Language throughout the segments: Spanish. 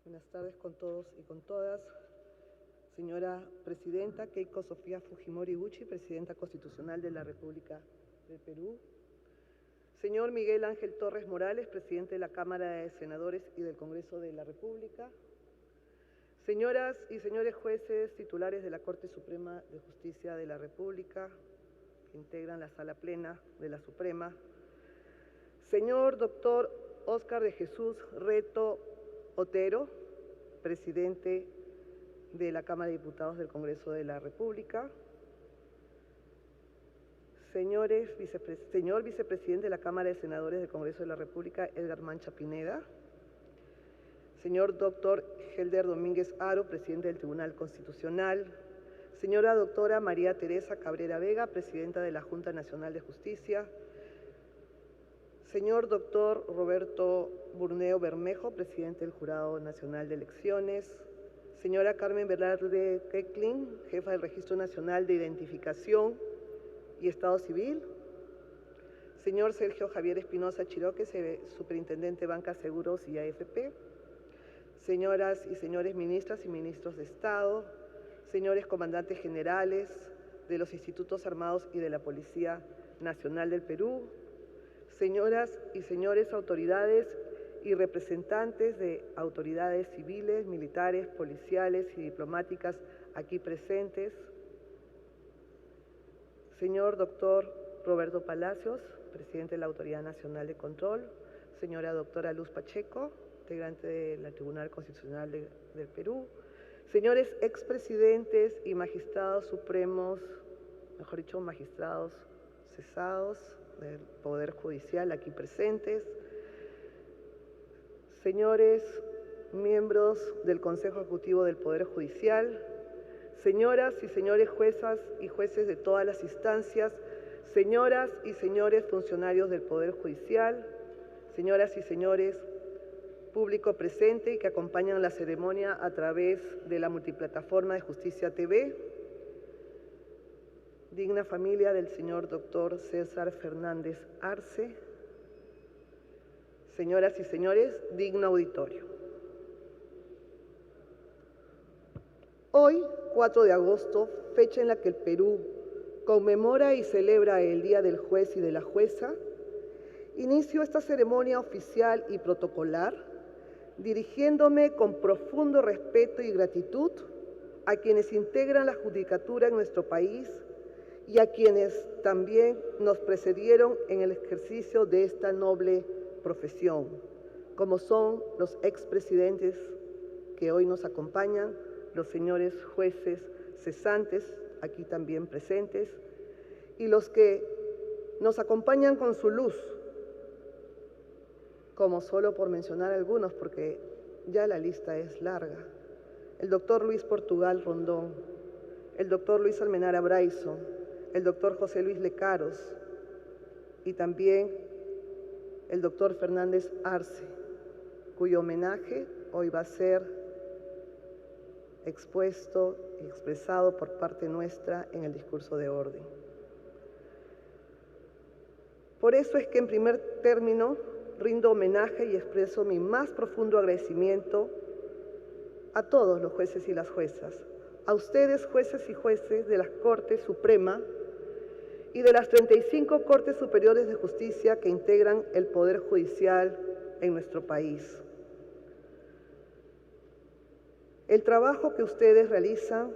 Buenas tardes con todos y con todas. Señora Presidenta Keiko Sofía Fujimori Gucci, Presidenta Constitucional de la República del Perú. Señor Miguel Ángel Torres Morales, Presidente de la Cámara de Senadores y del Congreso de la República. Señoras y señores jueces titulares de la Corte Suprema de Justicia de la República, que integran la Sala Plena de la Suprema. Señor doctor Óscar de Jesús Reto Otero, Presidente de la Cámara de Diputados del Congreso de la República. Señor Vicepresidente de la Cámara de Senadores del Congreso de la República, Edgar Mancha Pineda. Señor doctor Helder Domínguez Haro, Presidente del Tribunal Constitucional. Señora doctora María Teresa Cabrera Vega, Presidenta de la Junta Nacional de Justicia. Señor doctor Roberto Burneo Bermejo, Presidente del Jurado Nacional de Elecciones. Señora Carmen Velarde Kecklin, Jefa del Registro Nacional de Identificación y Estado Civil. Señor Sergio Javier Espinosa Chiroque, Superintendente de Banca, Seguros y AFP. Señoras y señores ministras y ministros de Estado. Señores comandantes generales de los Institutos Armados y de la Policía Nacional del Perú. Señoras y señores autoridades y representantes de autoridades civiles, militares, policiales y diplomáticas aquí presentes. Señor doctor Roberto Palacios, Presidente de la Autoridad Nacional de Control. Señora doctora Luz Pacheco, integrante del Tribunal Constitucional del Perú. Señores expresidentes y magistrados supremos, mejor dicho, magistrados cesados del Poder Judicial aquí presentes, señores miembros del Consejo Ejecutivo del Poder Judicial, señoras y señores juezas y jueces de todas las instancias, señoras y señores funcionarios del Poder Judicial, señoras y señores público presente y que acompañan la ceremonia a través de la multiplataforma de Justicia TV, digna familia del señor doctor César Fernández Arce, señoras y señores, digno auditorio. Hoy, 4 de agosto, fecha en la que el Perú conmemora y celebra el Día del Juez y de la Jueza, inicio esta ceremonia oficial y protocolar dirigiéndome con profundo respeto y gratitud a quienes integran la judicatura en nuestro país y a quienes también nos precedieron en el ejercicio de esta noble profesión, como son los expresidentes que hoy nos acompañan, los señores jueces cesantes, aquí también presentes, y los que nos acompañan con su luz, como solo por mencionar algunos, porque ya la lista es larga. El doctor Luis Portugal Rondón, el doctor Luis Almenara Braizo, el doctor José Luis Lecaros y también el doctor Fernández Arce, cuyo homenaje hoy va a ser expuesto y expresado por parte nuestra en el discurso de orden. Por eso es que en primer término rindo homenaje y expreso mi más profundo agradecimiento a todos los jueces y las juezas, a ustedes jueces y jueces de la Corte Suprema y de las 35 Cortes Superiores de Justicia que integran el Poder Judicial en nuestro país. El trabajo que ustedes realizan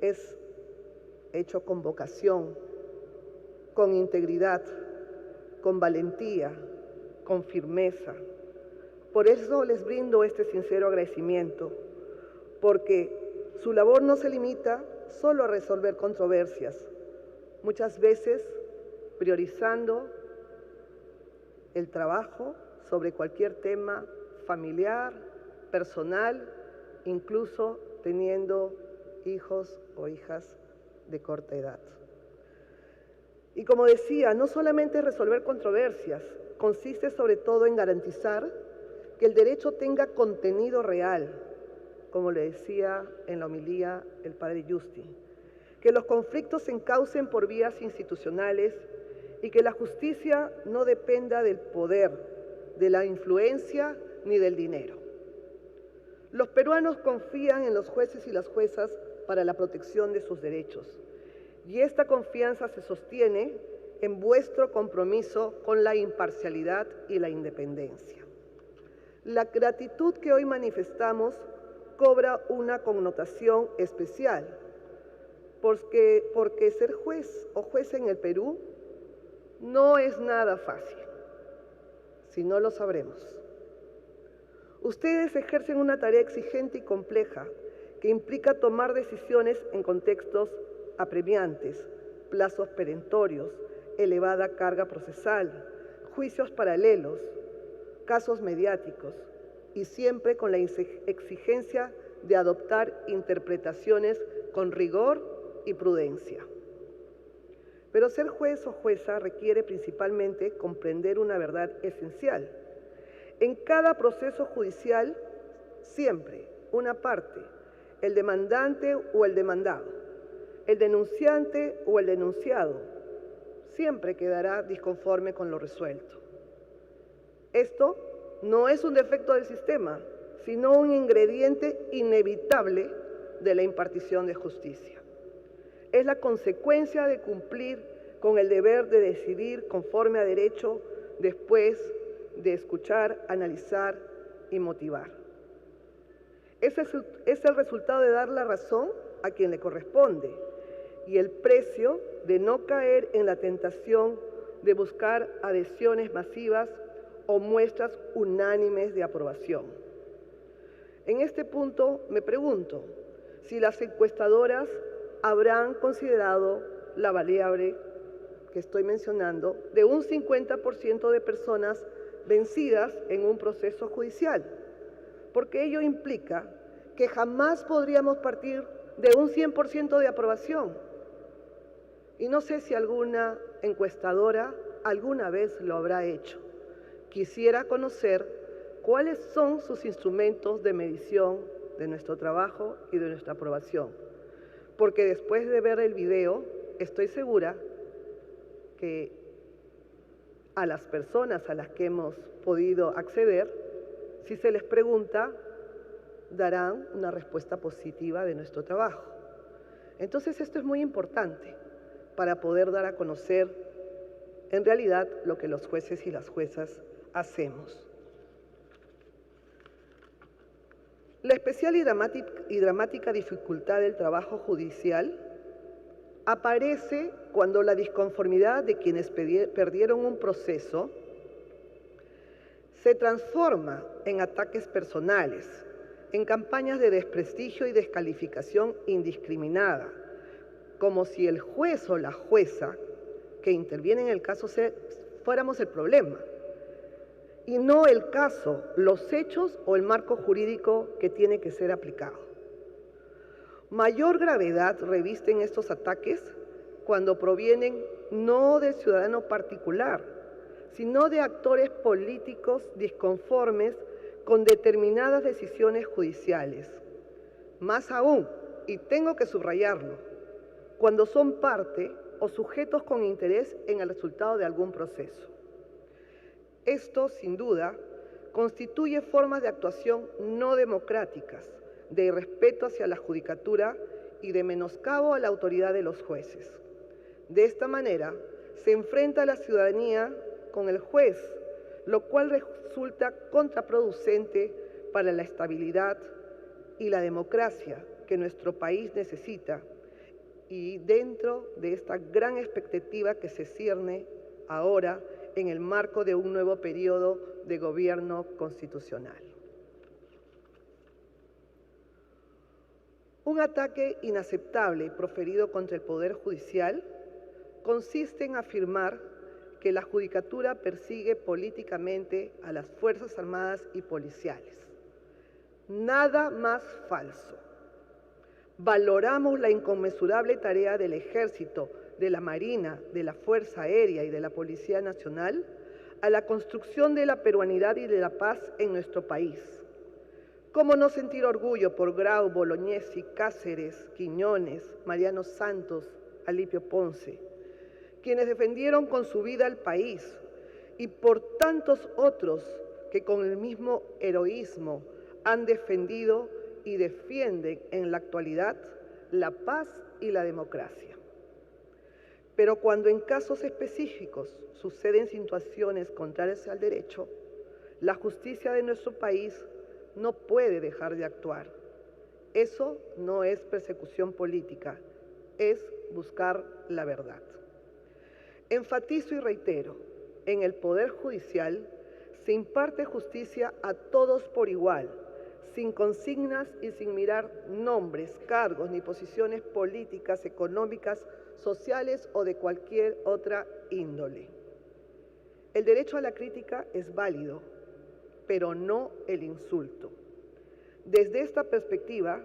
es hecho con vocación, con integridad, con valentía, con firmeza. Por eso les brindo este sincero agradecimiento, porque su labor no se limita solo a resolver controversias, muchas veces priorizando el trabajo sobre cualquier tema familiar, personal, incluso teniendo hijos o hijas de corta edad. Y como decía, no solamente resolver controversias, consiste sobre todo en garantizar que el derecho tenga contenido real, como le decía en la homilía el padre Justi, que los conflictos se encaucen por vías institucionales y que la justicia no dependa del poder, de la influencia ni del dinero. Los peruanos confían en los jueces y las juezas para la protección de sus derechos. Y esta confianza se sostiene en vuestro compromiso con la imparcialidad y la independencia. La gratitud que hoy manifestamos cobra una connotación especial, porque ser juez o jueza en el Perú no es nada fácil, si no lo sabremos. Ustedes ejercen una tarea exigente y compleja que implica tomar decisiones en contextos apremiantes, plazos perentorios, elevada carga procesal, juicios paralelos, casos mediáticos y siempre con la exigencia de adoptar interpretaciones con rigor y prudencia. Pero ser juez o jueza requiere principalmente comprender una verdad esencial. En cada proceso judicial, siempre una parte, el demandante o el demandado, el denunciante o el denunciado, siempre quedará disconforme con lo resuelto. Esto no es un defecto del sistema, sino un ingrediente inevitable de la impartición de justicia. Es la consecuencia de cumplir con el deber de decidir conforme a derecho después de escuchar, analizar y motivar. Es el resultado de dar la razón a quien le corresponde y el precio de no caer en la tentación de buscar adhesiones masivas o muestras unánimes de aprobación. En este punto me pregunto si las encuestadoras habrán considerado la variable que estoy mencionando de un 50% de personas vencidas en un proceso judicial, porque ello implica que jamás podríamos partir de un 100% de aprobación. Y no sé si alguna encuestadora alguna vez lo habrá hecho. Quisiera conocer cuáles son sus instrumentos de medición de nuestro trabajo y de nuestra aprobación, porque después de ver el video estoy segura que a las personas a las que hemos podido acceder, si se les pregunta, darán una respuesta positiva de nuestro trabajo. Entonces esto es muy importante para poder dar a conocer en realidad lo que los jueces y las juezas hacemos. La especial y dramática dificultad del trabajo judicial aparece cuando la disconformidad de quienes perdieron un proceso se transforma en ataques personales, en campañas de desprestigio y descalificación indiscriminada, como si el juez o la jueza que interviene en el caso fuéramos el problema, y no el caso, los hechos o el marco jurídico que tiene que ser aplicado. Mayor gravedad revisten estos ataques cuando provienen no del ciudadano particular, sino de actores políticos disconformes con determinadas decisiones judiciales. Más aún, y tengo que subrayarlo, cuando son parte o sujetos con interés en el resultado de algún proceso. Esto, sin duda, constituye formas de actuación no democráticas, de irrespeto hacia la judicatura y de menoscabo a la autoridad de los jueces. De esta manera, se enfrenta a la ciudadanía con el juez, lo cual resulta contraproducente para la estabilidad y la democracia que nuestro país necesita, y dentro de esta gran expectativa que se cierne ahora en el marco de un nuevo periodo de gobierno constitucional. Un ataque inaceptable proferido contra el Poder Judicial consiste en afirmar que la Judicatura persigue políticamente a las Fuerzas Armadas y policiales. Nada más falso. Valoramos la inconmensurable tarea del Ejército, de la Marina, de la Fuerza Aérea y de la Policía Nacional a la construcción de la peruanidad y de la paz en nuestro país. ¿Cómo no sentir orgullo por Grau, Bolognesi, Cáceres, Quiñones, Mariano Santos, Alipio Ponce, quienes defendieron con su vida al país, y por tantos otros que con el mismo heroísmo han defendido y defienden en la actualidad la paz y la democracia. Pero cuando en casos específicos suceden situaciones contrarias al derecho, la justicia de nuestro país no puede dejar de actuar. Eso no es persecución política, es buscar la verdad. Enfatizo y reitero, en el Poder Judicial se imparte justicia a todos por igual, sin consignas y sin mirar nombres, cargos ni posiciones políticas, económicas, sociales o de cualquier otra índole. El derecho a la crítica es válido, pero no el insulto. Desde esta perspectiva,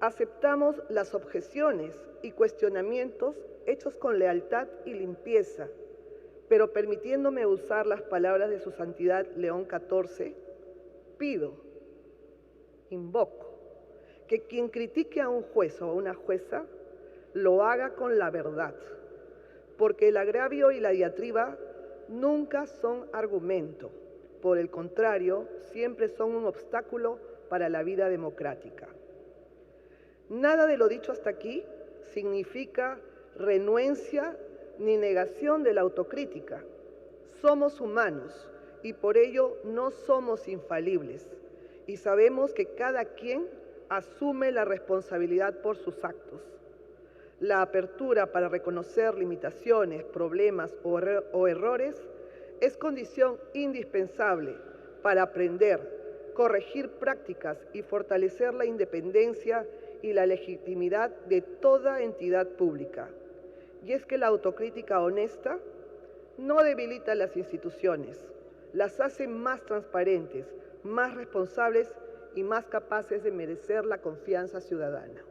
aceptamos las objeciones y cuestionamientos hechos con lealtad y limpieza, pero permitiéndome usar las palabras de su Santidad León XIV, pido, invoco, que quien critique a un juez o a una jueza lo haga con la verdad, porque el agravio y la diatriba nunca son argumento, por el contrario, siempre son un obstáculo para la vida democrática. Nada de lo dicho hasta aquí significa renuencia ni negación de la autocrítica. Somos humanos y por ello no somos infalibles y sabemos que cada quien asume la responsabilidad por sus actos. La apertura para reconocer limitaciones, problemas o errores es condición indispensable para aprender, corregir prácticas y fortalecer la independencia y la legitimidad de toda entidad pública. Y es que la autocrítica honesta no debilita las instituciones, las hace más transparentes, más responsables y más capaces de merecer la confianza ciudadana.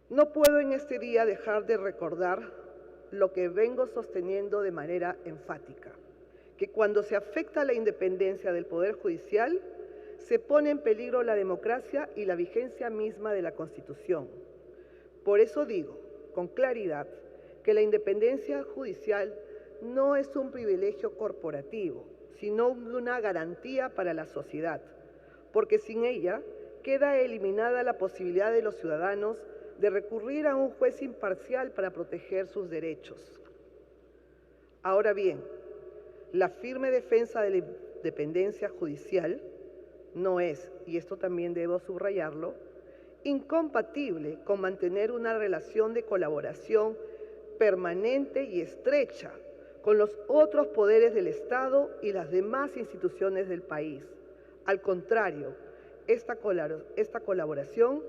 No puedo en este día dejar de recordar lo que vengo sosteniendo de manera enfática, que cuando se afecta la independencia del Poder Judicial, se pone en peligro la democracia y la vigencia misma de la Constitución. Por eso digo, con claridad, que la independencia judicial no es un privilegio corporativo, sino una garantía para la sociedad, porque sin ella queda eliminada la posibilidad de los ciudadanos de recurrir a un juez imparcial para proteger sus derechos. Ahora bien, la firme defensa de la independencia judicial no es, y esto también debo subrayarlo, incompatible con mantener una relación de colaboración permanente y estrecha con los otros poderes del Estado y las demás instituciones del país. Al contrario, esta colaboración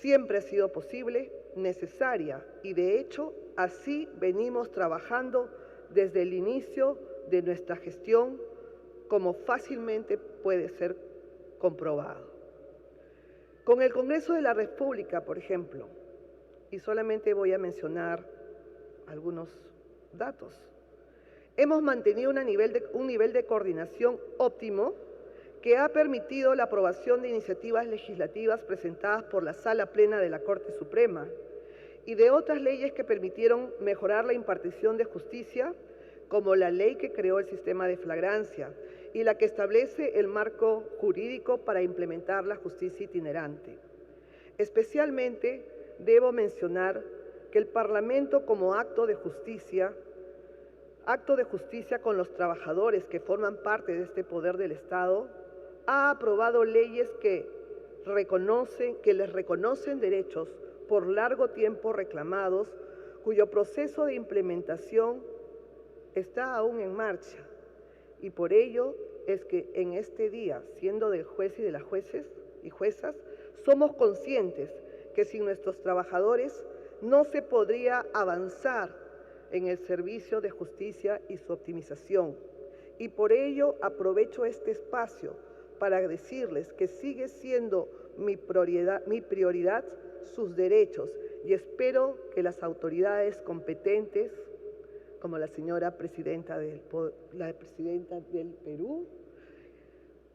siempre ha sido posible, necesaria y de hecho así venimos trabajando desde el inicio de nuestra gestión, como fácilmente puede ser comprobado. Con el Congreso de la República, por ejemplo, y solamente voy a mencionar algunos datos, hemos mantenido un nivel de coordinación óptimo que ha permitido la aprobación de iniciativas legislativas presentadas por la Sala Plena de la Corte Suprema y de otras leyes que permitieron mejorar la impartición de justicia, como la ley que creó el sistema de flagrancia y la que establece el marco jurídico para implementar la justicia itinerante. Especialmente debo mencionar que el Parlamento, como acto de justicia con los trabajadores que forman parte de este poder del Estado, ha aprobado leyes que les reconocen derechos por largo tiempo reclamados, cuyo proceso de implementación está aún en marcha. Y por ello es que en este día, siendo del juez y de las jueces y juezas, somos conscientes que sin nuestros trabajadores no se podría avanzar en el servicio de justicia y su optimización. Y por ello aprovecho este espacio para decirles que sigue siendo mi prioridad sus derechos y espero que las autoridades competentes, como la señora presidenta del Perú,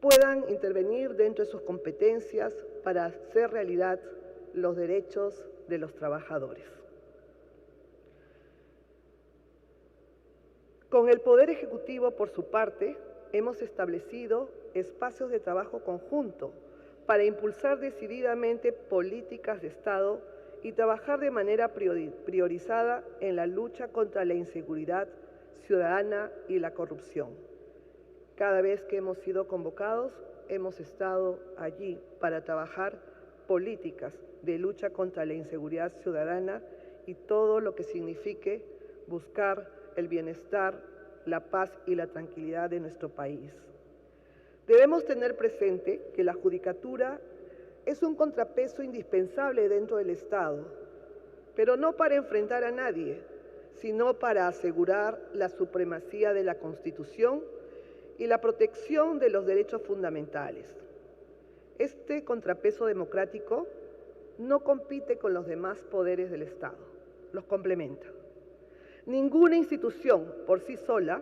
puedan intervenir dentro de sus competencias para hacer realidad los derechos de los trabajadores. Con el Poder Ejecutivo, por su parte, hemos establecido espacios de trabajo conjunto para impulsar decididamente políticas de Estado y trabajar de manera priorizada en la lucha contra la inseguridad ciudadana y la corrupción. Cada vez que hemos sido convocados, hemos estado allí para trabajar políticas de lucha contra la inseguridad ciudadana y todo lo que signifique buscar el bienestar, la paz y la tranquilidad de nuestro país. Debemos tener presente que la judicatura es un contrapeso indispensable dentro del Estado, pero no para enfrentar a nadie, sino para asegurar la supremacía de la Constitución y la protección de los derechos fundamentales. Este contrapeso democrático no compite con los demás poderes del Estado, los complementa. Ninguna institución por sí sola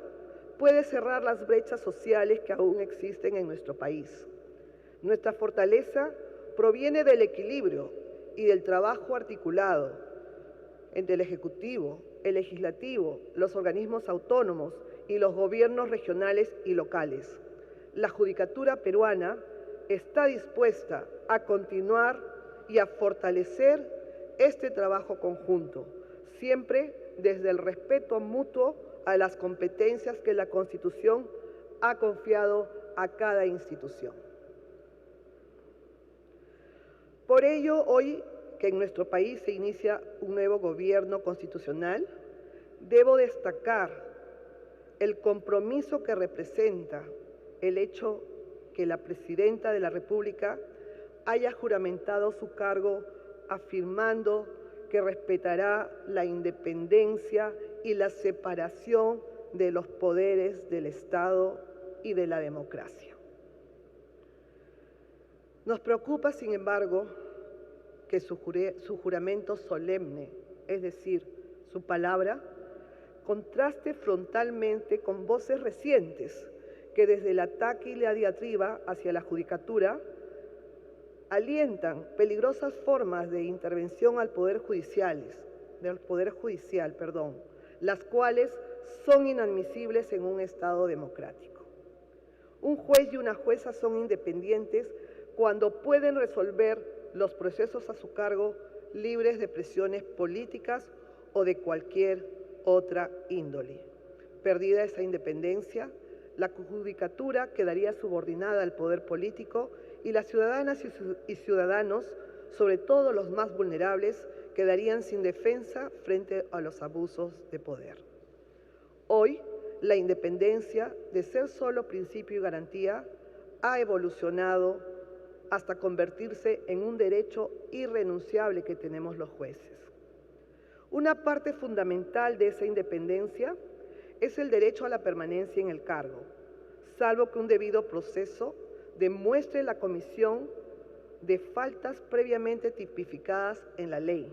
puede cerrar las brechas sociales que aún existen en nuestro país. Nuestra fortaleza proviene del equilibrio y del trabajo articulado entre el Ejecutivo, el Legislativo, los organismos autónomos y los gobiernos regionales y locales. La Judicatura peruana está dispuesta a continuar y a fortalecer este trabajo conjunto, siempre desde el respeto mutuo a las competencias que la Constitución ha confiado a cada institución. Por ello, hoy que en nuestro país se inicia un nuevo gobierno constitucional, debo destacar el compromiso que representa el hecho que la Presidenta de la República haya juramentado su cargo afirmando que respetará la independencia y la separación de los poderes del Estado y de la democracia. Nos preocupa, sin embargo, que su juramento solemne, es decir, su palabra, contraste frontalmente con voces recientes que desde el ataque y la diatriba hacia la judicatura alientan peligrosas formas de intervención al Poder Judicial, las cuales son inadmisibles en un Estado democrático. Un juez y una jueza son independientes cuando pueden resolver los procesos a su cargo libres de presiones políticas o de cualquier otra índole. Perdida esa independencia, la judicatura quedaría subordinada al poder político y las ciudadanas y ciudadanos, sobre todo los más vulnerables, quedarían sin defensa frente a los abusos de poder. Hoy, la independencia, de ser solo principio y garantía, ha evolucionado hasta convertirse en un derecho irrenunciable que tenemos los jueces. Una parte fundamental de esa independencia es el derecho a la permanencia en el cargo, salvo que un debido proceso demuestre la comisión de faltas previamente tipificadas en la ley,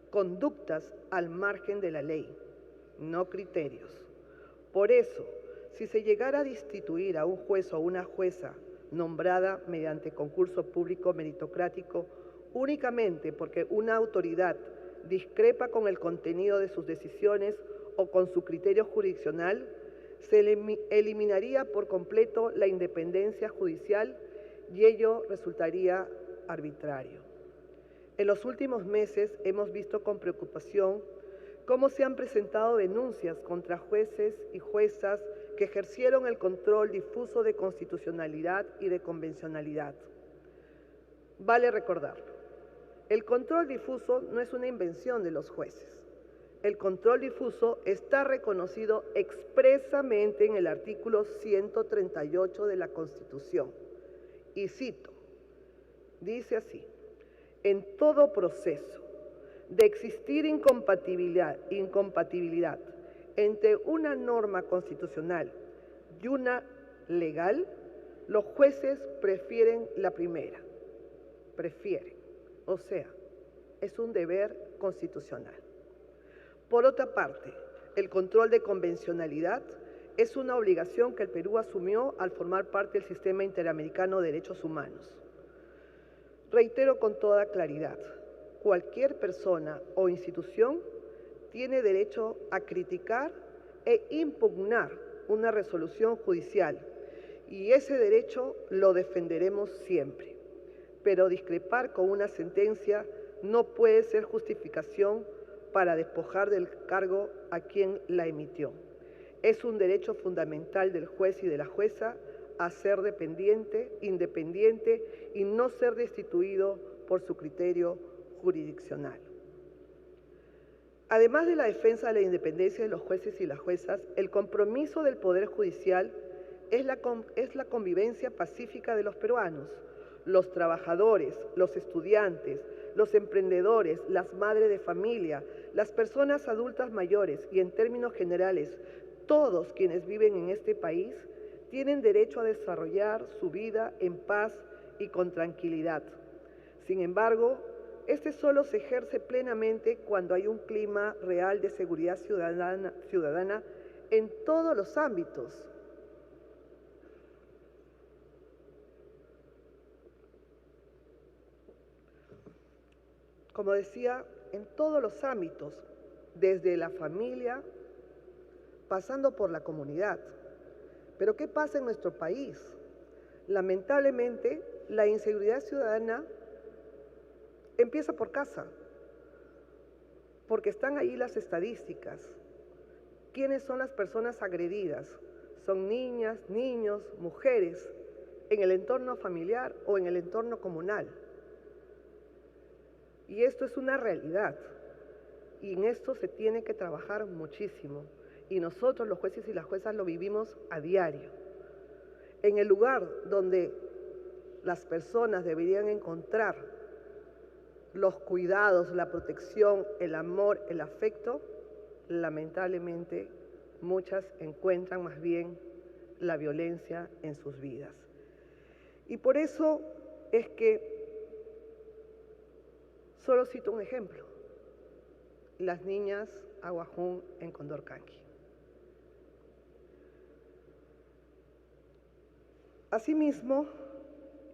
conductas al margen de la ley, no criterios. Por eso, si se llegara a destituir a un juez o una jueza nombrada mediante concurso público meritocrático únicamente porque una autoridad discrepa con el contenido de sus decisiones o con su criterio jurisdiccional, se eliminaría por completo la independencia judicial y ello resultaría arbitrario. En los últimos meses hemos visto con preocupación cómo se han presentado denuncias contra jueces y juezas que ejercieron el control difuso de constitucionalidad y de convencionalidad. Vale recordarlo, el control difuso no es una invención de los jueces. El control difuso está reconocido expresamente en el artículo 138 de la Constitución. Y cito, dice así: en todo proceso de existir incompatibilidad entre una norma constitucional y una legal, los jueces prefieren la primera. O sea, es un deber constitucional. Por otra parte, el control de convencionalidad es una obligación que el Perú asumió al formar parte del Sistema Interamericano de Derechos Humanos. Reitero con toda claridad, cualquier persona o institución tiene derecho a criticar e impugnar una resolución judicial y ese derecho lo defenderemos siempre. Pero discrepar con una sentencia no puede ser justificación para despojar del cargo a quien la emitió. Es un derecho fundamental del juez y de la jueza a ser dependiente, independiente y no ser destituido por su criterio jurisdiccional. Además de la defensa de la independencia de los jueces y las juezas, el compromiso del Poder Judicial es la convivencia pacífica de los peruanos, los trabajadores, los estudiantes, los emprendedores, las madres de familia, las personas adultas mayores y en términos generales, todos quienes viven en este país tienen derecho a desarrollar su vida en paz y con tranquilidad. Sin embargo, este solo se ejerce plenamente cuando hay un clima real de seguridad ciudadana en todos los ámbitos. Como decía, en todos los ámbitos, desde la familia, pasando por la comunidad. Pero ¿qué pasa en nuestro país? Lamentablemente, la inseguridad ciudadana empieza por casa, porque están ahí las estadísticas. ¿Quiénes son las personas agredidas? Son niñas, niños, mujeres, en el entorno familiar o en el entorno comunal. Y esto es una realidad, y en esto se tiene que trabajar muchísimo. Y nosotros, los jueces y las juezas, lo vivimos a diario. En el lugar donde las personas deberían encontrar los cuidados, la protección, el amor, el afecto, lamentablemente muchas encuentran más bien la violencia en sus vidas. Y por eso es que, solo cito un ejemplo, las niñas Aguajún en Condorcanqui. Asimismo,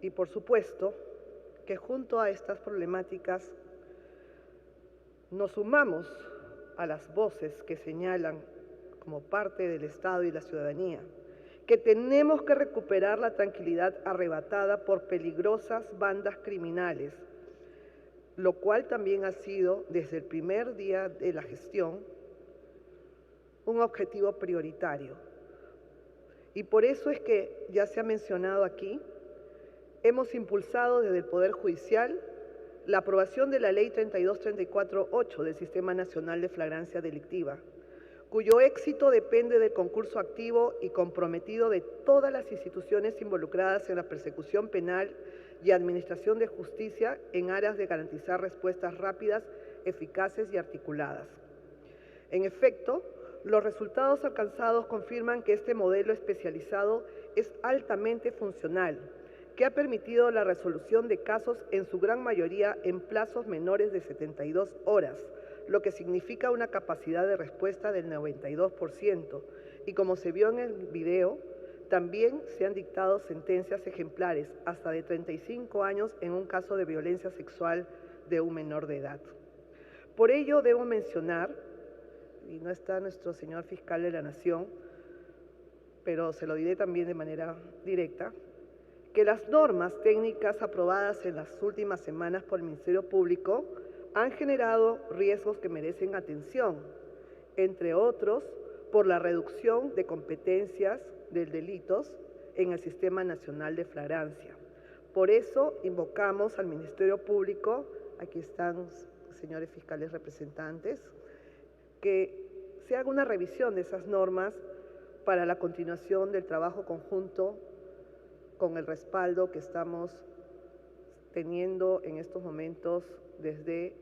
y por supuesto, que junto a estas problemáticas nos sumamos a las voces que señalan como parte del Estado y la ciudadanía que tenemos que recuperar la tranquilidad arrebatada por peligrosas bandas criminales, lo cual también ha sido, desde el primer día de la gestión, un objetivo prioritario. Y por eso es que, ya se ha mencionado aquí, hemos impulsado desde el Poder Judicial la aprobación de la Ley 3234-8 del Sistema Nacional de Flagrancia Delictiva, cuyo éxito depende del concurso activo y comprometido de todas las instituciones involucradas en la persecución penal y administración de justicia en aras de garantizar respuestas rápidas, eficaces y articuladas. En efecto, los resultados alcanzados confirman que este modelo especializado es altamente funcional, que ha permitido la resolución de casos en su gran mayoría en plazos menores de 72 horas, lo que significa una capacidad de respuesta del 92%. Y como se vio en el video, también se han dictado sentencias ejemplares, hasta de 35 años en un caso de violencia sexual de un menor de edad. Por ello, debo mencionar, y no está nuestro señor fiscal de la Nación, pero se lo diré también de manera directa, que las normas técnicas aprobadas en las últimas semanas por el Ministerio Público han generado riesgos que merecen atención, entre otros, por la reducción de competencias de delitos en el Sistema Nacional de Flagrancia. Por eso invocamos al Ministerio Público, aquí están señores fiscales representantes, que se haga una revisión de esas normas para la continuación del trabajo conjunto con el respaldo que estamos teniendo en estos momentos desde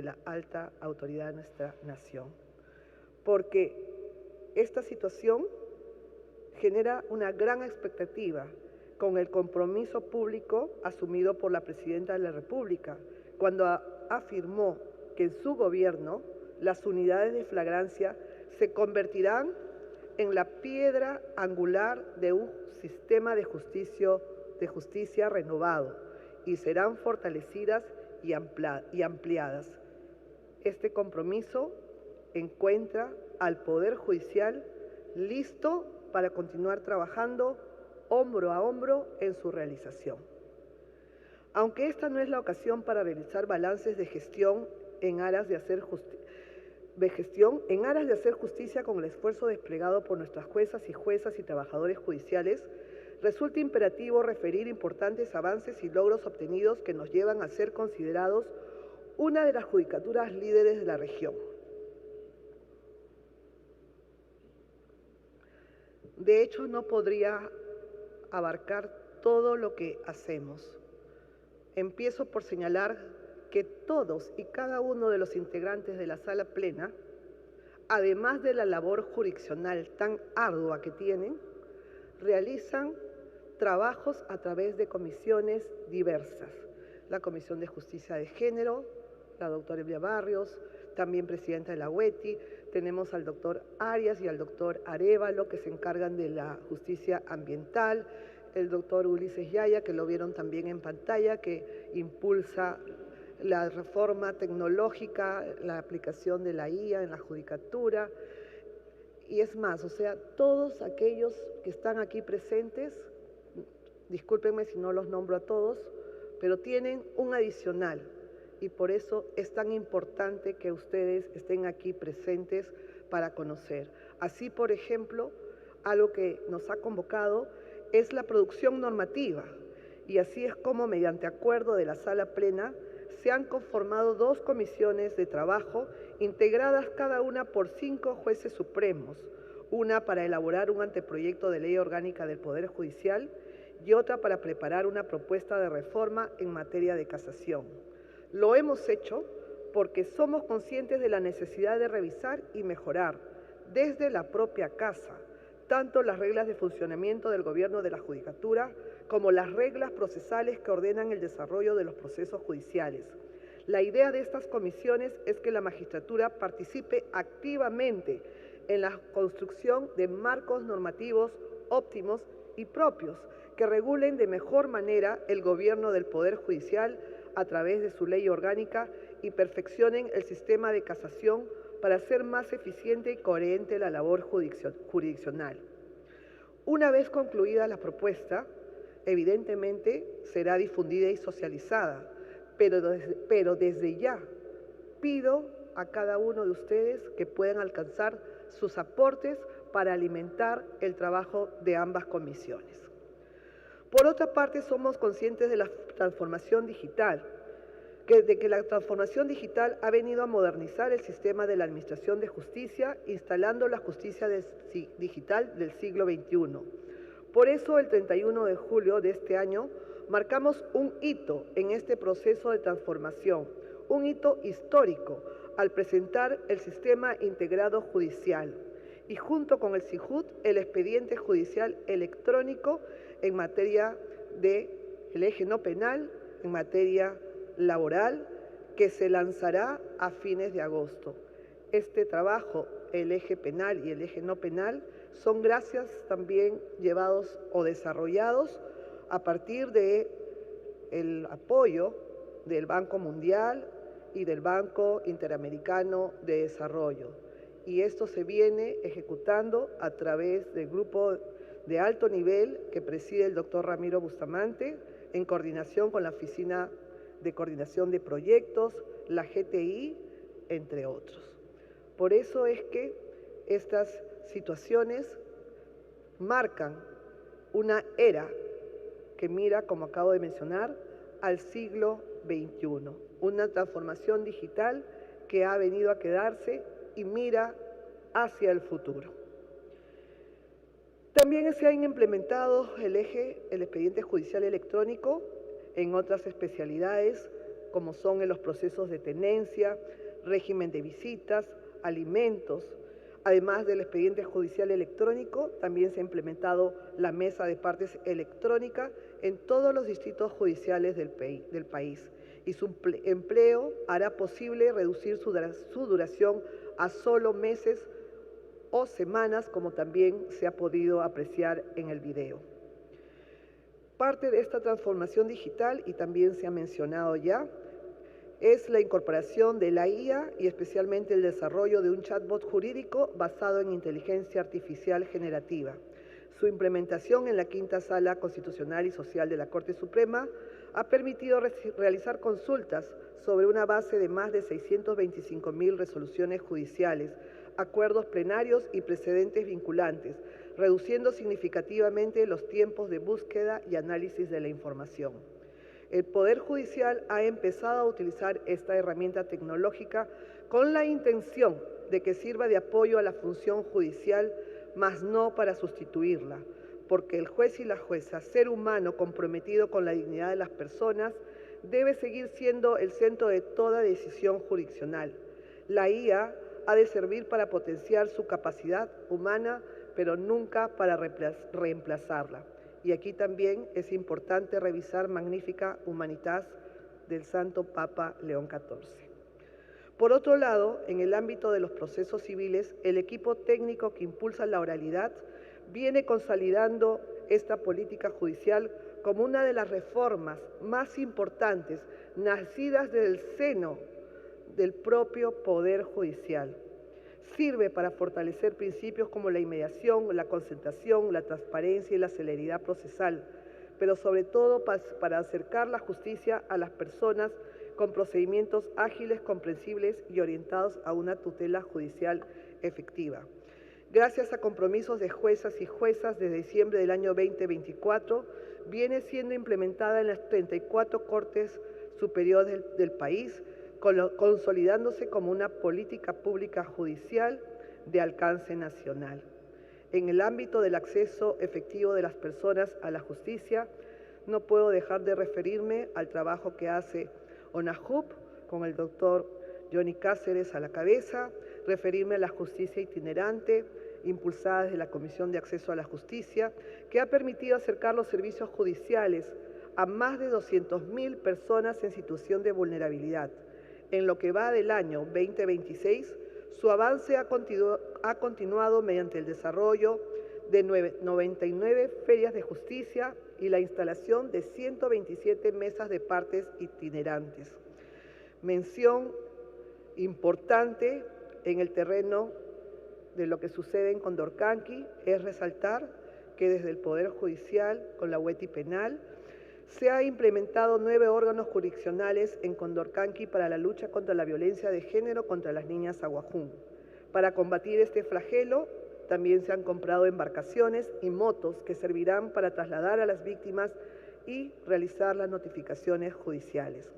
la alta autoridad de nuestra nación. Porque esta situación genera una gran expectativa con el compromiso público asumido por la Presidenta de la República, cuando afirmó que en su gobierno las unidades de flagrancia se convertirán en la piedra angular de un sistema de justicia renovado y serán fortalecidas y ampliadas. Este compromiso encuentra al Poder Judicial listo para continuar trabajando hombro a hombro en su realización. Aunque esta no es la ocasión para realizar balances de gestión en aras de hacer justicia con el esfuerzo desplegado por nuestras juezas y trabajadores judiciales, resulta imperativo referir importantes avances y logros obtenidos que nos llevan a ser considerados una de las judicaturas líderes de la región. De hecho, no podría abarcar todo lo que hacemos. Empiezo por señalar que todos y cada uno de los integrantes de la sala plena, además de la labor jurisdiccional tan ardua que tienen, realizan trabajos a través de comisiones diversas. La Comisión de Justicia de Género, la doctora Elia Barrios, también presidenta de la UETI, tenemos al doctor Arias y al doctor Arévalo, que se encargan de la justicia ambiental, el doctor Ulises Yaya, que lo vieron también en pantalla, que impulsa la reforma tecnológica, la aplicación de la IA en la judicatura. Y es más, o sea, todos aquellos que están aquí presentes, discúlpenme si no los nombro a todos, pero tienen un adicional. Y por eso es tan importante que ustedes estén aquí presentes para conocer. Así, por ejemplo, algo que nos ha convocado es la producción normativa. Y así es como, mediante acuerdo de la sala plena, se han conformado 2 comisiones de trabajo integradas cada una por 5 jueces supremos, una para elaborar un anteproyecto de ley orgánica del Poder Judicial y otra para preparar una propuesta de reforma en materia de casación. Lo hemos hecho porque somos conscientes de la necesidad de revisar y mejorar desde la propia casa tanto las reglas de funcionamiento del gobierno de la judicatura como las reglas procesales que ordenan el desarrollo de los procesos judiciales. La idea de estas comisiones es que la magistratura participe activamente en la construcción de marcos normativos óptimos y propios que regulen de mejor manera el gobierno del Poder Judicial a través de su ley orgánica y perfeccionen el sistema de casación para hacer más eficiente y coherente la labor jurisdiccional. Una vez concluida la propuesta, evidentemente será difundida y socializada, pero desde ya pido a cada uno de ustedes que puedan alcanzar sus aportes para alimentar el trabajo de ambas comisiones. Por otra parte, somos conscientes de la transformación digital, de que la transformación digital ha venido a modernizar el sistema de la administración de justicia, instalando la justicia digital del siglo XXI. Por eso, el 31 de julio de este año, marcamos un hito en este proceso de transformación, un hito histórico, al presentar el Sistema Integrado Judicial y junto con el SIJUD, el Expediente Judicial Electrónico en materia del eje no penal, en materia laboral, que se lanzará a fines de agosto. Este trabajo, el eje penal y el eje no penal, son gracias también llevados o desarrollados a partir del apoyo del Banco Mundial y del Banco Interamericano de Desarrollo. Y esto se viene ejecutando a través del grupo de alto nivel que preside el doctor Ramiro Bustamante, en coordinación con la Oficina de Coordinación de Proyectos, la GTI, entre otros. Por eso es que estas situaciones marcan una era que mira, como acabo de mencionar, al siglo XXI, una transformación digital que ha venido a quedarse y mira hacia el futuro. También se han implementado el expediente judicial electrónico en otras especialidades, como son en los procesos de tenencia, régimen de visitas, alimentos. Además del expediente judicial electrónico, también se ha implementado la mesa de partes electrónica en todos los distritos judiciales del país. Y su empleo hará posible reducir su duración a solo meses o semanas, como también se ha podido apreciar en el video. Parte de esta transformación digital, y también se ha mencionado ya, es la incorporación de la IA y especialmente el desarrollo de un chatbot jurídico basado en inteligencia artificial generativa. Su implementación en la Quinta Sala Constitucional y Social de la Corte Suprema ha permitido realizar consultas sobre una base de más de 625.000 resoluciones judiciales, acuerdos plenarios y precedentes vinculantes, reduciendo significativamente los tiempos de búsqueda y análisis de la información. El Poder Judicial ha empezado a utilizar esta herramienta tecnológica con la intención de que sirva de apoyo a la función judicial, mas no para sustituirla, porque el juez y la jueza, ser humano comprometido con la dignidad de las personas, debe seguir siendo el centro de toda decisión jurisdiccional. La IA ha de servir para potenciar su capacidad humana, pero nunca para reemplazarla. Y aquí también es importante revisar Magnificat Humanitas del Santo Papa León XIV. Por otro lado, en el ámbito de los procesos civiles, el equipo técnico que impulsa la oralidad viene consolidando esta política judicial como una de las reformas más importantes nacidas del seno del propio Poder Judicial. Sirve para fortalecer principios como la inmediación, la concentración, la transparencia y la celeridad procesal, pero sobre todo para acercar la justicia a las personas con procedimientos ágiles, comprensibles y orientados a una tutela judicial efectiva. Gracias a compromisos de juezas y juezas desde diciembre del año 2024, viene siendo implementada en las 34 Cortes Superiores del país, consolidándose como una política pública judicial de alcance nacional. En el ámbito del acceso efectivo de las personas a la justicia, no puedo dejar de referirme al trabajo que hace ONAJUP con el doctor Johnny Cáceres a la cabeza, referirme a la justicia itinerante, impulsada desde la Comisión de Acceso a la Justicia, que ha permitido acercar los servicios judiciales a más de 200.000 personas en situación de vulnerabilidad. En lo que va del año 2026, su avance ha continuado mediante el desarrollo de 99 ferias de justicia y la instalación de 127 mesas de partes itinerantes. Mención importante en el terreno de lo que sucede en Condorcanqui es resaltar que desde el Poder Judicial, con la UETI penal, se ha implementado 9 órganos jurisdiccionales en Condorcanqui para la lucha contra la violencia de género contra las niñas aguajún. Para combatir este flagelo, también se han comprado embarcaciones y motos que servirán para trasladar a las víctimas y realizar las notificaciones judiciales.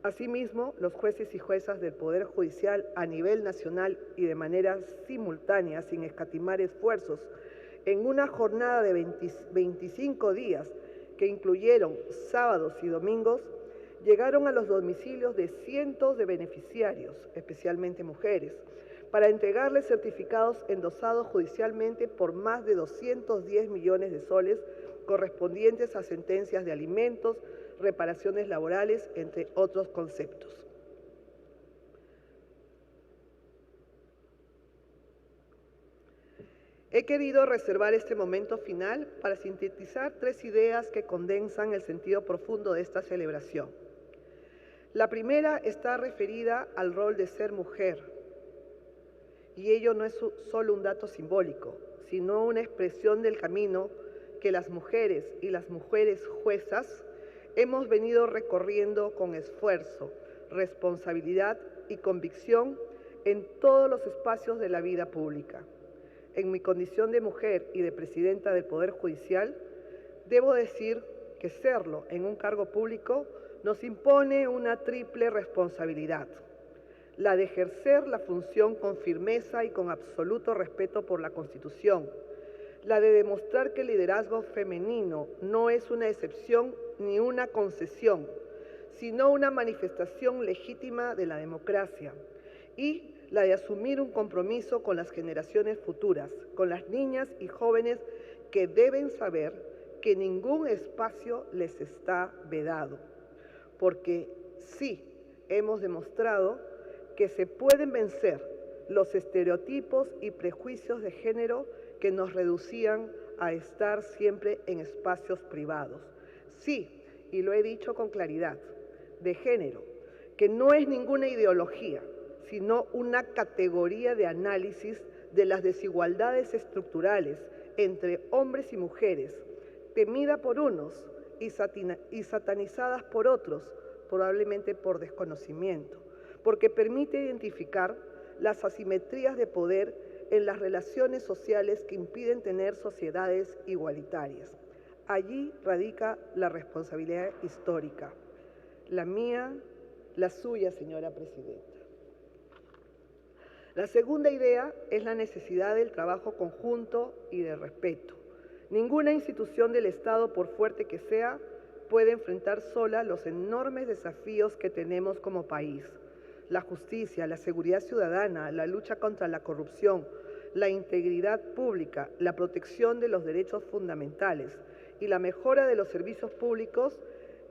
Asimismo, los jueces y juezas del Poder Judicial a nivel nacional y de manera simultánea, sin escatimar esfuerzos, en una jornada de 25 días, que incluyeron sábados y domingos, llegaron a los domicilios de cientos de beneficiarios, especialmente mujeres, para entregarles certificados endosados judicialmente por más de 210 millones de soles correspondientes a sentencias de alimentos, reparaciones laborales, entre otros conceptos. He querido reservar este momento final para sintetizar 3 ideas que condensan el sentido profundo de esta celebración. La primera está referida al rol de ser mujer, y ello no es solo un dato simbólico, sino una expresión del camino que las mujeres y las mujeres juezas hemos venido recorriendo con esfuerzo, responsabilidad y convicción en todos los espacios de la vida pública. En mi condición de mujer y de presidenta del Poder Judicial, debo decir que serlo en un cargo público nos impone una triple responsabilidad: la de ejercer la función con firmeza y con absoluto respeto por la Constitución, la de demostrar que el liderazgo femenino no es una excepción ni una concesión, sino una manifestación legítima de la democracia, y la de asumir un compromiso con las generaciones futuras, con las niñas y jóvenes que deben saber que ningún espacio les está vedado, porque sí hemos demostrado que se pueden vencer los estereotipos y prejuicios de género que nos reducían a estar siempre en espacios privados. Sí, y lo he dicho con claridad, de género, que no es ninguna ideología, sino una categoría de análisis de las desigualdades estructurales entre hombres y mujeres, temida por unos y satanizadas por otros, probablemente por desconocimiento, porque permite identificar las asimetrías de poder en las relaciones sociales que impiden tener sociedades igualitarias. Allí radica la responsabilidad histórica, la mía, la suya, señora Presidenta. La segunda idea es la necesidad del trabajo conjunto y de respeto. Ninguna institución del Estado, por fuerte que sea, puede enfrentar sola los enormes desafíos que tenemos como país. La justicia, la seguridad ciudadana, la lucha contra la corrupción, la integridad pública, la protección de los derechos fundamentales y la mejora de los servicios públicos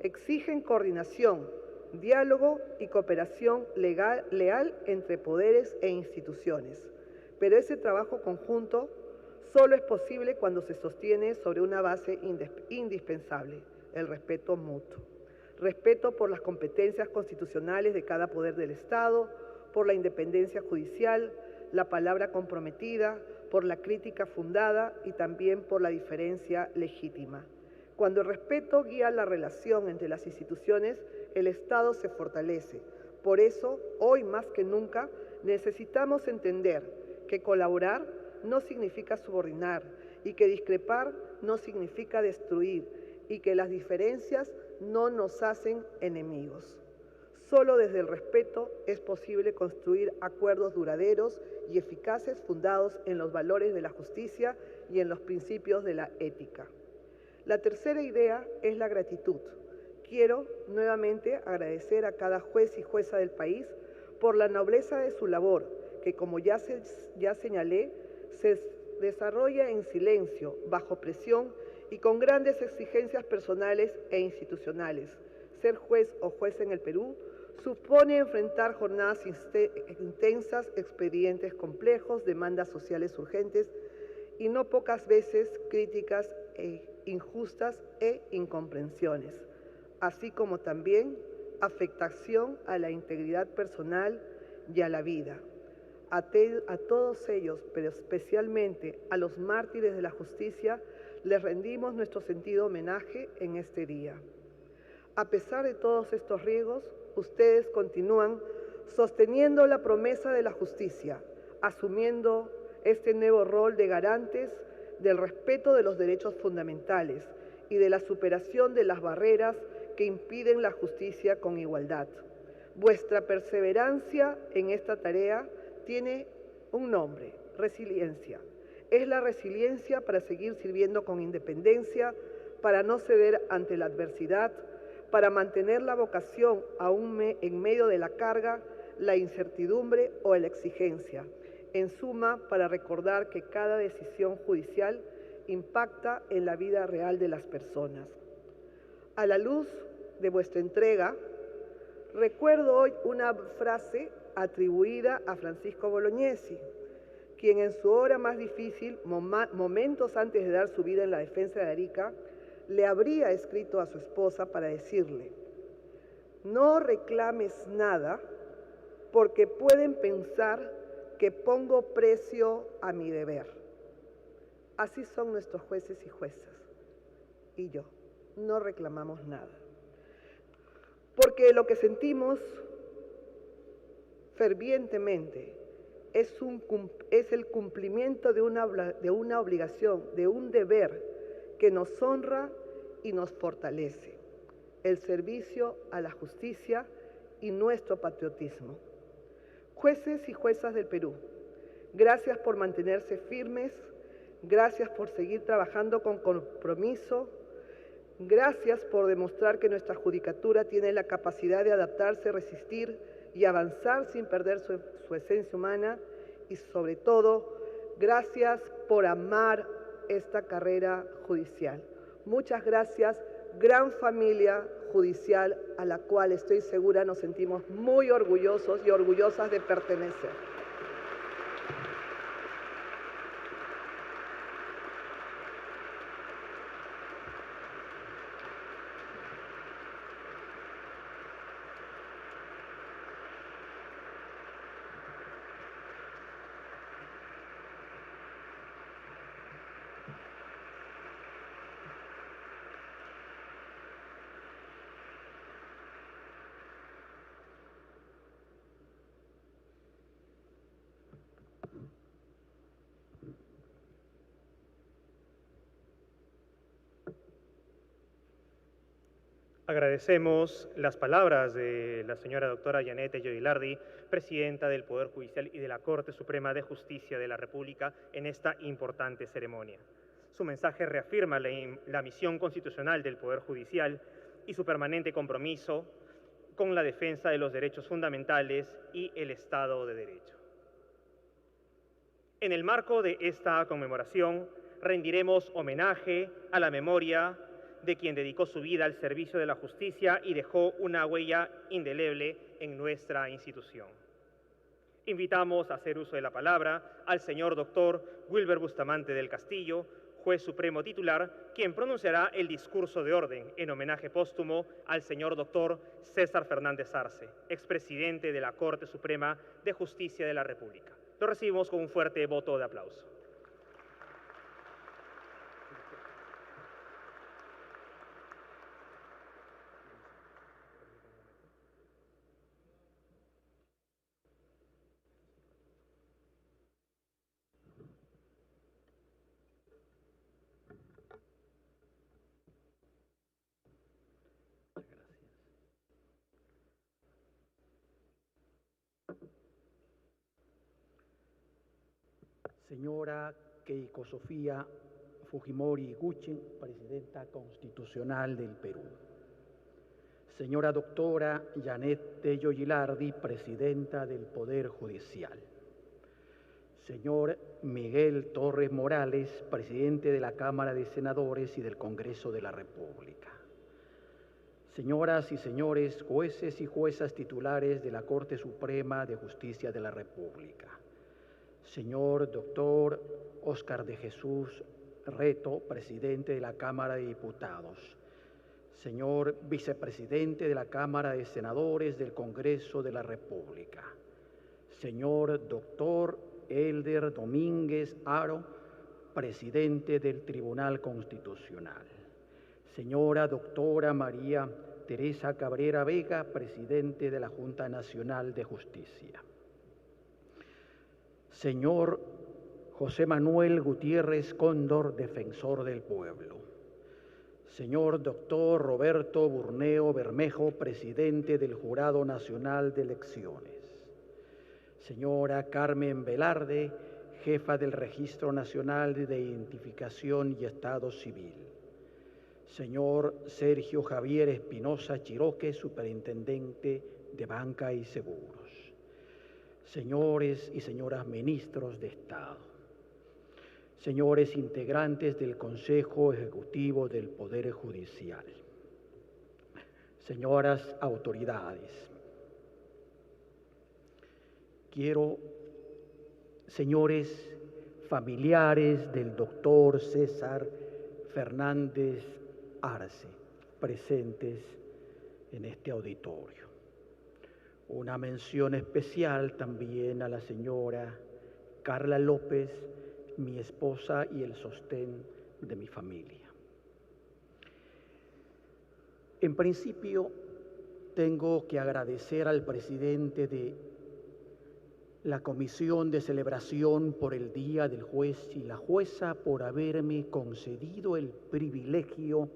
exigen coordinación, diálogo y cooperación leal entre poderes e instituciones. Pero ese trabajo conjunto solo es posible cuando se sostiene sobre una base indispensable, el respeto mutuo. Respeto por las competencias constitucionales de cada poder del Estado, por la independencia judicial, la palabra comprometida, por la crítica fundada y también por la diferencia legítima. Cuando el respeto guía la relación entre las instituciones, el Estado se fortalece. Por eso, hoy más que nunca, necesitamos entender que colaborar no significa subordinar y que discrepar no significa destruir y que las diferencias no nos hacen enemigos. Solo desde el respeto es posible construir acuerdos duraderos y eficaces fundados en los valores de la justicia y en los principios de la ética. La tercera idea es la gratitud. Quiero nuevamente agradecer a cada juez y jueza del país por la nobleza de su labor, que como ya señalé, se desarrolla en silencio, bajo presión y con grandes exigencias personales e institucionales. Ser juez o jueza en el Perú supone enfrentar jornadas intensas, expedientes complejos, demandas sociales urgentes y no pocas veces críticas injustas e incomprensiones, así como también afectación a la integridad personal y a la vida. A todos ellos, pero especialmente a los mártires de la justicia, les rendimos nuestro sentido homenaje en este día. A pesar de todos estos riesgos, ustedes continúan sosteniendo la promesa de la justicia, asumiendo este nuevo rol de garantes del respeto de los derechos fundamentales y de la superación de las barreras que impiden la justicia con igualdad. Vuestra perseverancia en esta tarea tiene un nombre: resiliencia. Es la resiliencia para seguir sirviendo con independencia, para no ceder ante la adversidad, para mantener la vocación aún en medio de la carga, la incertidumbre o la exigencia. En suma, para recordar que cada decisión judicial impacta en la vida real de las personas. A la luz de vuestra entrega, recuerdo hoy una frase atribuida a Francisco Bolognesi, quien en su hora más difícil, momentos antes de dar su vida en la defensa de Arica, le habría escrito a su esposa para decirle: no reclames nada porque pueden pensar que pongo precio a mi deber. Así son nuestros jueces y juezas. Y yo, no reclamamos nada. Porque lo que sentimos fervientemente es el cumplimiento de una obligación, de un deber que nos honra y nos fortalece: el servicio a la justicia y nuestro patriotismo. Jueces y juezas del Perú, gracias por mantenerse firmes, gracias por seguir trabajando con compromiso, gracias por demostrar que nuestra judicatura tiene la capacidad de adaptarse, resistir y avanzar sin perder su esencia humana, y sobre todo, gracias por amar esta carrera judicial. Muchas gracias, gran familia judicial a la cual estoy segura nos sentimos muy orgullosos y orgullosas de pertenecer. Agradecemos las palabras de la señora doctora Yanet Tello Gilardi, presidenta del Poder Judicial y de la Corte Suprema de Justicia de la República, en esta importante ceremonia. Su mensaje reafirma la misión constitucional del Poder Judicial y su permanente compromiso con la defensa de los derechos fundamentales y el Estado de Derecho. En el marco de esta conmemoración, rendiremos homenaje a la memoria de quien dedicó su vida al servicio de la justicia y dejó una huella indeleble en nuestra institución. Invitamos a hacer uso de la palabra al señor doctor Wilber Bustamante del Castillo, juez supremo titular, quien pronunciará el discurso de orden en homenaje póstumo al señor doctor César Fernández Arce, expresidente de la Corte Suprema de Justicia de la República. Lo recibimos con un fuerte voto de aplauso. Señora Keiko Sofía Fujimori Guchen, Presidenta Constitucional del Perú. Señora doctora Yanet Tello Gilardi, Presidenta del Poder Judicial. Señor Miguel Torres Morales, Presidente de la Cámara de Senadores y del Congreso de la República. Señoras y señores jueces y juezas titulares de la Corte Suprema de Justicia de la República. Señor doctor Óscar de Jesús Reto, Presidente de la Cámara de Diputados. Señor Vicepresidente de la Cámara de Senadores del Congreso de la República. Señor doctor Elder Domínguez Haro, Presidente del Tribunal Constitucional. Señora doctora María Teresa Cabrera Vega, Presidente de la Junta Nacional de Justicia. Señor José Manuel Gutiérrez Cóndor, Defensor del Pueblo. Señor doctor Roberto Burneo Bermejo, Presidente del Jurado Nacional de Elecciones. Señora Carmen Velarde, Jefa del Registro Nacional de Identificación y Estado Civil. Señor Sergio Javier Espinosa Chiroque, Superintendente de Banca y Seguros. Señores y señoras ministros de Estado, señores integrantes del Consejo Ejecutivo del Poder Judicial, señoras autoridades, señores familiares del doctor César Fernández Arce, presentes en este auditorio. Una mención especial también a la señora Carla López, mi esposa y el sostén de mi familia. En principio, tengo que agradecer al presidente de la Comisión de Celebración por el Día del Juez y la Jueza por haberme concedido el privilegio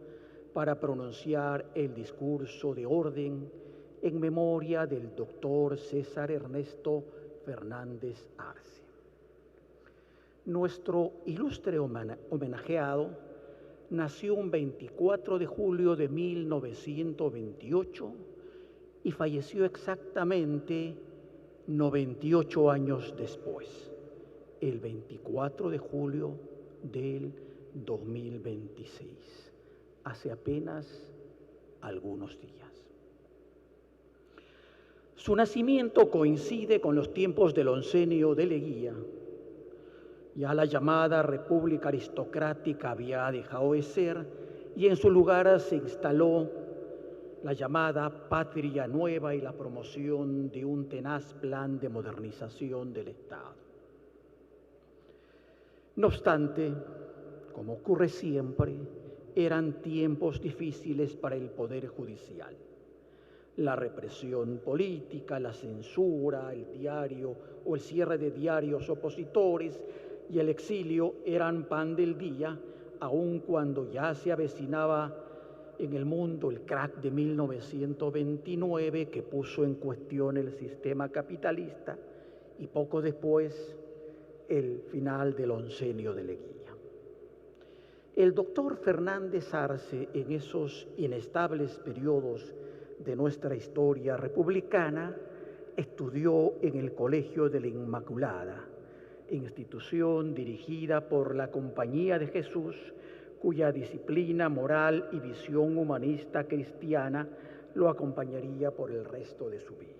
para pronunciar el discurso de orden en memoria del doctor César Ernesto Fernández Arce. Nuestro ilustre homenajeado nació un 24 de julio de 1928 y falleció exactamente 98 años después, el 24 de julio del 2026, hace apenas algunos días. Su nacimiento coincide con los tiempos del oncenio de Leguía. Ya la llamada República Aristocrática había dejado de ser y en su lugar se instaló la llamada Patria Nueva y la promoción de un tenaz plan de modernización del Estado. No obstante, como ocurre siempre, eran tiempos difíciles para el Poder Judicial. La represión política, la censura, el diario o el cierre de diarios opositores y el exilio eran pan del día, aun cuando ya se avecinaba en el mundo el crack de 1929 que puso en cuestión el sistema capitalista y poco después el final del oncenio de Leguía. El doctor Fernández Arce, en esos inestables periodos de nuestra historia republicana, estudió en el Colegio de la Inmaculada, institución dirigida por la Compañía de Jesús, cuya disciplina moral y visión humanista cristiana lo acompañaría por el resto de su vida.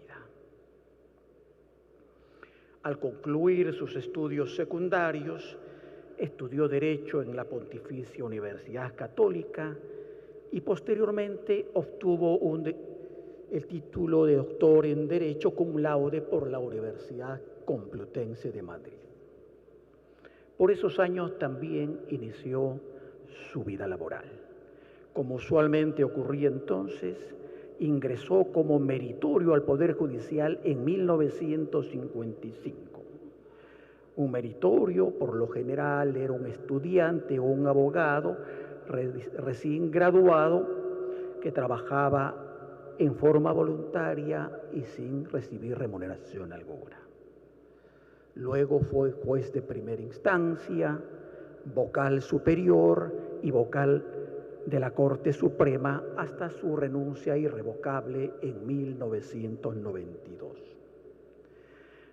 Al concluir sus estudios secundarios, estudió Derecho en la Pontificia Universidad Católica y posteriormente obtuvo el título de doctor en Derecho cum laude por la Universidad Complutense de Madrid. Por esos años también inició su vida laboral. Como usualmente ocurría entonces, ingresó como meritorio al Poder Judicial en 1955. Un meritorio, por lo general, era un estudiante o un abogado recién graduado que trabajaba en forma voluntaria y sin recibir remuneración alguna. Luego fue juez de primera instancia, vocal superior y vocal de la Corte Suprema hasta su renuncia irrevocable en 1992.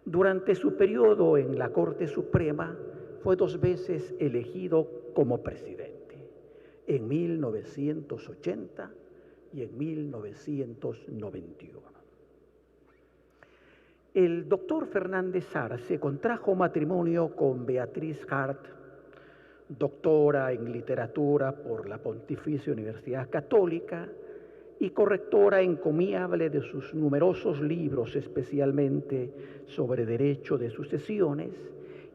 Durante su periodo en la Corte Suprema fue 2 veces elegido como presidente, en 1980 y en 1991. El doctor Fernández Arce contrajo matrimonio con Beatriz Hart, doctora en literatura por la Pontificia Universidad Católica y correctora encomiable de sus numerosos libros, especialmente sobre derecho de sucesiones,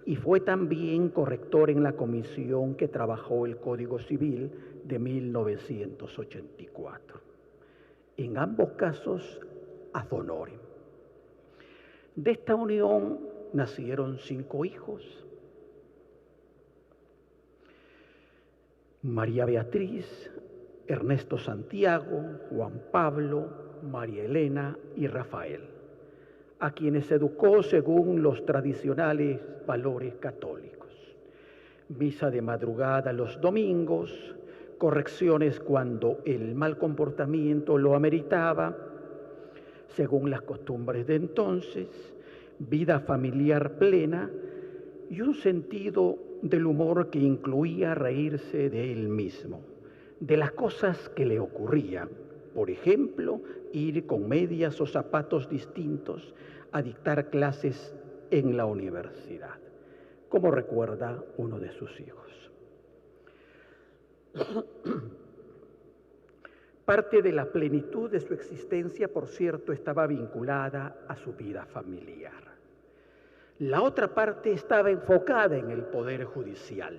y fue también corrector en la comisión que trabajó el Código Civil de 1984. En ambos casos, ad honorem. De esta unión nacieron 5 hijos: María Beatriz, Ernesto Santiago, Juan Pablo, María Elena y Rafael, a quienes educó según los tradicionales valores católicos. Misa de madrugada los domingos, correcciones cuando el mal comportamiento lo ameritaba, según las costumbres de entonces, vida familiar plena y un sentido del humor que incluía reírse de él mismo, de las cosas que le ocurrían. Por ejemplo, ir con medias o zapatos distintos a dictar clases en la universidad, como recuerda uno de sus hijos. Parte de la plenitud de su existencia, por cierto, estaba vinculada a su vida familiar. La otra parte estaba enfocada en el Poder Judicial,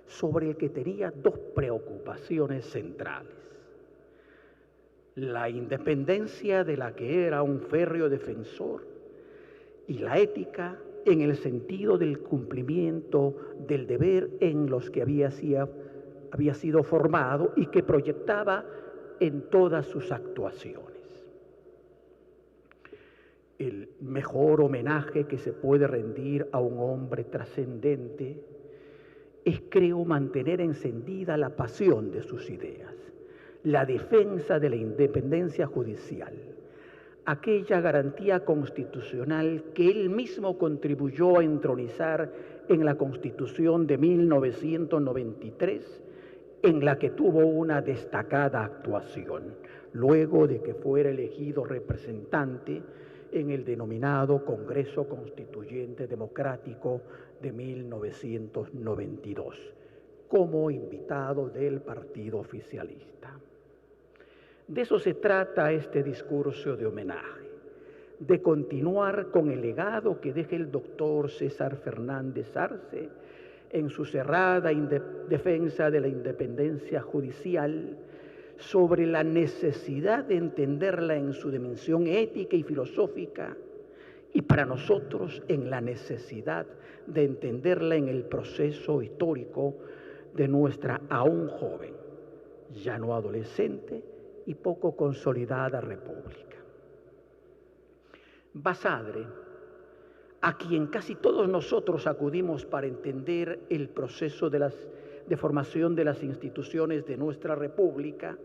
sobre el que tenía 2 preocupaciones centrales: la independencia, de la que era un férreo defensor, y la ética, en el sentido del cumplimiento del deber en los que había sido formado y que proyectaba en todas sus actuaciones. El mejor homenaje que se puede rendir a un hombre trascendente es, creo, mantener encendida la pasión de sus ideas, la defensa de la independencia judicial, aquella garantía constitucional que él mismo contribuyó a entronizar en la Constitución de 1993, en la que tuvo una destacada actuación, luego de que fuera elegido representante en el denominado Congreso Constituyente Democrático de 1992, como invitado del partido oficialista. De eso se trata este discurso de homenaje, de continuar con el legado que deja el doctor César Fernández Arce en su cerrada defensa de la independencia judicial, sobre la necesidad de entenderla en su dimensión ética y filosófica, y para nosotros en la necesidad de entenderla en el proceso histórico de nuestra aún joven ya no adolescente y poco consolidada república. Basadre, a quien casi todos nosotros acudimos para entender el proceso de formación de las instituciones de nuestra república,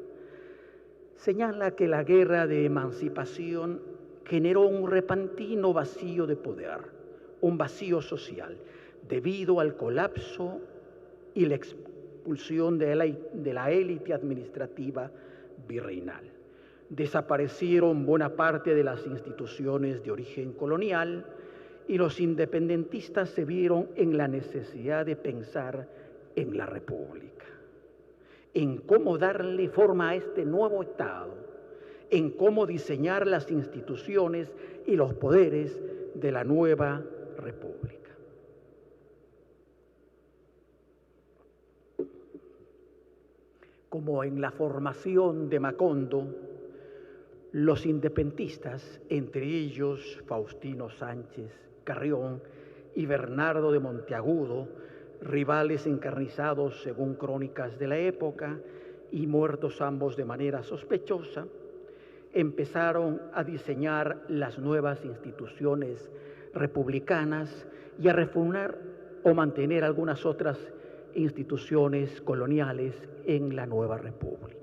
señala que la guerra de emancipación generó un repentino vacío de poder, un vacío social, debido al colapso y la expulsión de la élite administrativa virreinal. Desaparecieron buena parte de las instituciones de origen colonial y los independentistas se vieron en la necesidad de pensar en la república, en cómo darle forma a este nuevo Estado, en cómo diseñar las instituciones y los poderes de la nueva república. Como en la formación de Macondo, los independentistas, entre ellos Faustino Sánchez Carrión y Bernardo de Monteagudo, rivales encarnizados según crónicas de la época y muertos ambos de manera sospechosa, empezaron a diseñar las nuevas instituciones republicanas y a refundar o mantener algunas otras instituciones coloniales en la nueva república.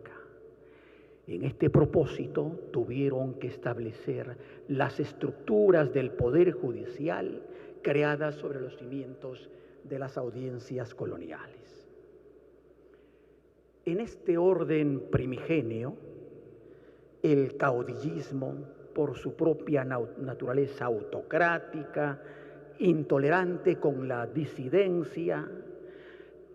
En este propósito tuvieron que establecer las estructuras del poder judicial creadas sobre los cimientos de las audiencias coloniales. En este orden primigenio, el caudillismo, por su propia naturaleza autocrática, intolerante con la disidencia,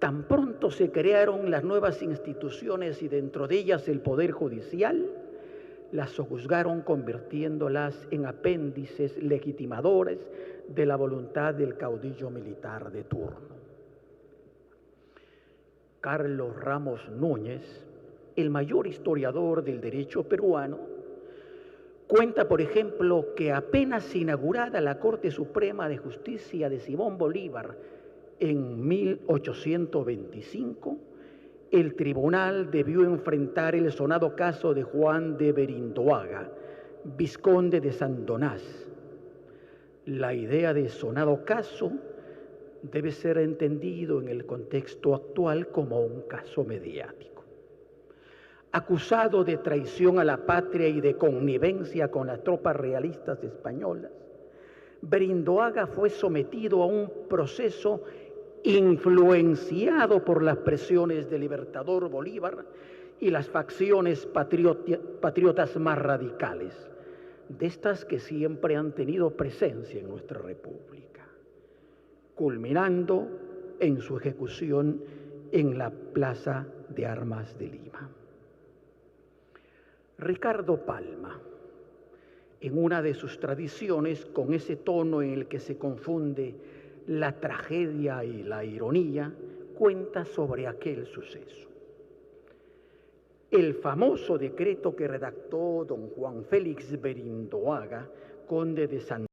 tan pronto se crearon las nuevas instituciones y dentro de ellas el poder judicial, las sojuzgaron convirtiéndolas en apéndices legitimadores de la voluntad del caudillo militar de turno. Carlos Ramos Núñez, el mayor historiador del derecho peruano, cuenta, por ejemplo, que apenas inaugurada la Corte Suprema de Justicia de Simón Bolívar en 1825, el tribunal debió enfrentar el sonado caso de Juan de Berindoaga, vizconde de Sandonás. La idea de sonado caso debe ser entendido en el contexto actual como un caso mediático. Acusado de traición a la patria y de connivencia con las tropas realistas españolas, Berindoaga fue sometido a un proceso influenciado por las presiones del libertador Bolívar y las facciones patriotas más radicales, de estas que siempre han tenido presencia en nuestra república, culminando en su ejecución en la Plaza de Armas de Lima. Ricardo Palma, en una de sus tradiciones, con ese tono en el que se confunde la tragedia y la ironía, cuenta sobre aquel suceso. El famoso decreto que redactó don Juan Félix Berindoaga, conde de San